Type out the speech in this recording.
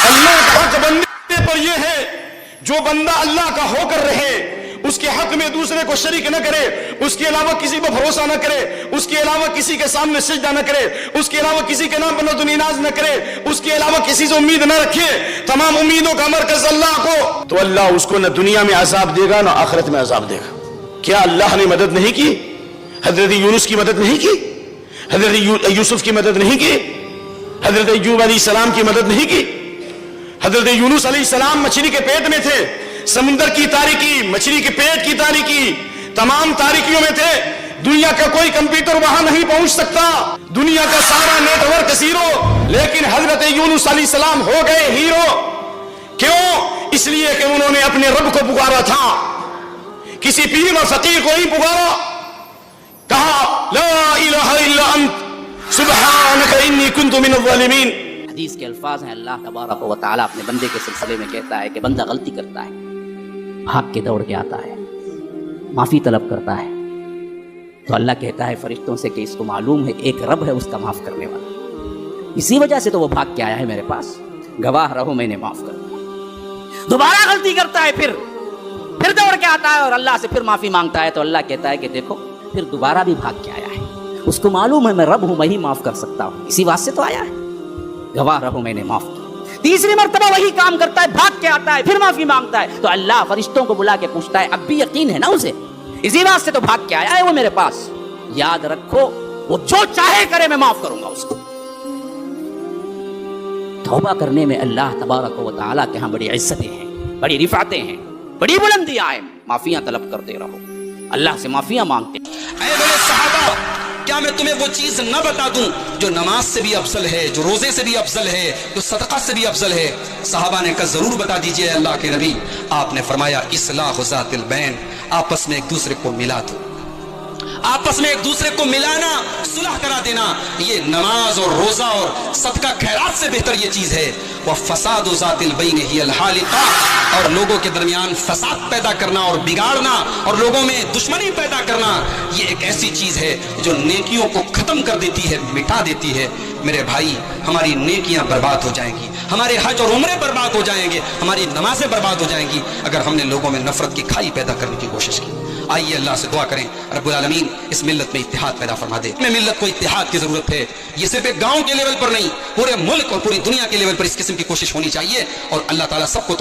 اللہ کا حق بندے پر یہ ہے جو بندہ اللہ کا ہو کر رہے، اس کے حق میں دوسرے کو شریک نہ کرے، اس کے علاوہ کسی پر بھروسہ نہ کرے، اس کے علاوہ کسی کے سامنے سجدہ نہ کرے، اس کے علاوہ کسی کے نام پر نظر و نیاز نہ کرے، اس کے علاوہ کسی سے امید نہ رکھے، تمام امیدوں کا مرکز اللہ کو، تو اللہ اس کو نہ دنیا میں عذاب دے گا نہ آخرت میں عذاب دے گا۔ کیا اللہ نے مدد نہیں کی؟ حضرت یونس کی مدد نہیں کی؟ حضرت یوسف کی مدد نہیں کی؟ حضرت ایوب علیہ السلام کی مدد نہیں کی؟ حضرت یونس علیہ السلام مچھلی کے پیٹ میں تھے، سمندر کی تاریکی، مچھلی کے پیٹ کی تاریکی، تمام تاریکیوں میں تھے، دنیا کا کوئی کمپیوٹر وہاں نہیں پہنچ سکتا، دنیا کا سارا نیٹ ورک زیرو، لیکن حضرت یونس علیہ السلام ہو گئے ہیرو۔ کیوں؟ اس لیے کہ انہوں نے اپنے رب کو پکارا تھا، کسی پیر اور فقیر کو نہیں پکارا، کہا لا الہ الا انت سبحانک انی کنت من الظالمین۔ حدیث کے الفاظ ہیں، اللہ تبارک و تعالیٰ اپنے بندے کے سلسلے میں کہتا ہے کہ بندہ غلطی کرتا ہے، بھاگ کے دوڑ کے آتا ہے، معافی طلب کرتا ہے، تو اللہ کہتا ہے فرشتوں سے کہ اس کو معلوم ہے ایک رب ہے اس کا معاف کرنے والا، اسی وجہ سے تو وہ بھاگ کے آیا ہے میرے پاس، گواہ رہو میں نے معاف کر دیا۔ دوبارہ غلطی کرتا ہے، پھر دوڑ کے آتا ہے اور اللہ سے پھر معافی مانگتا ہے، تو اللہ کہتا ہے کہ دیکھو پھر دوبارہ بھی بھاگ کے آیا ہے، اس کو معلوم ہے میں رب ہوں، میں ہی معاف کر سکتا ہوں، اسی واسطے تو آیا ہے، گواہ رہو میں نے معاف کیا۔ تیسری مرتبہ وہی کام کرتا ہے، بھاگ کے آتا ہے، پھر معافی مانگتا ہے، تو اللہ فرشتوں کو بلا کے پوچھتا ہے اب بھی یقین ہے نا اسے، اسی واسطے تو بھاگ کے آیا ہے وہ میرے پاس، یاد رکھو وہ جو چاہے کرے میں معاف کروں گا اس کو۔ توبہ کرنے میں اللہ تبارک و تعالیٰ کے ہاں بڑی عزتیں ہیں، بڑی رفعتیں ہیں، بڑی بلندیاں ہیں، معافیاں طلب کرتے رہو، اللہ سے معافیاں مانگتے۔ اے میرے صحابہ، کیا میں تمہیں وہ چیز نہ بتا دوں جو نماز سے بھی افضل ہے، جو روزے سے بھی افضل ہے، جو صدقہ سے بھی افضل ہے؟ صحابہ نے کہا ضرور بتا دیجئے اللہ کے نبی۔ آپ نے فرمایا اصلاح ذات البین، آپس میں ایک دوسرے کو ملا دو، آپس میں ایک دوسرے کو ملانا، صلح کرا دینا، یہ نماز اور روزہ اور صدقہ خیرات سے بہتر یہ چیز ہے۔ وَفَسَادُ ذَاتِ الْبَيْنِ هِيَ الْحَالِقَةُ، اور لوگوں کے درمیان فساد پیدا کرنا اور بگاڑنا اور لوگوں میں دشمنی پیدا کرنا، یہ ایک ایسی چیز ہے جو نیکیوں کو ختم کر دیتی ہے، مٹا دیتی ہے۔ میرے بھائی، ہماری نیکیاں برباد ہو جائیں گی، ہمارے حج اور عمرے برباد ہو جائیں گے، ہماری نمازیں برباد ہو جائیں گی اگر ہم نے لوگوں میں نفرت کی کھائی پیدا کرنے کی کوشش کی۔ آئیے اللہ سے دعا کریں رب العالمین اس ملت میں اتحاد پیدا فرما دے۔ میں ملت کو اتحاد کی ضرورت ہے، یہ صرف ایک گاؤں کے لیول پر نہیں، پورے ملک اور پوری دنیا کے لیول پر اس قسم کی کوشش ہونی چاہیے، اور اللہ تعالیٰ سب کو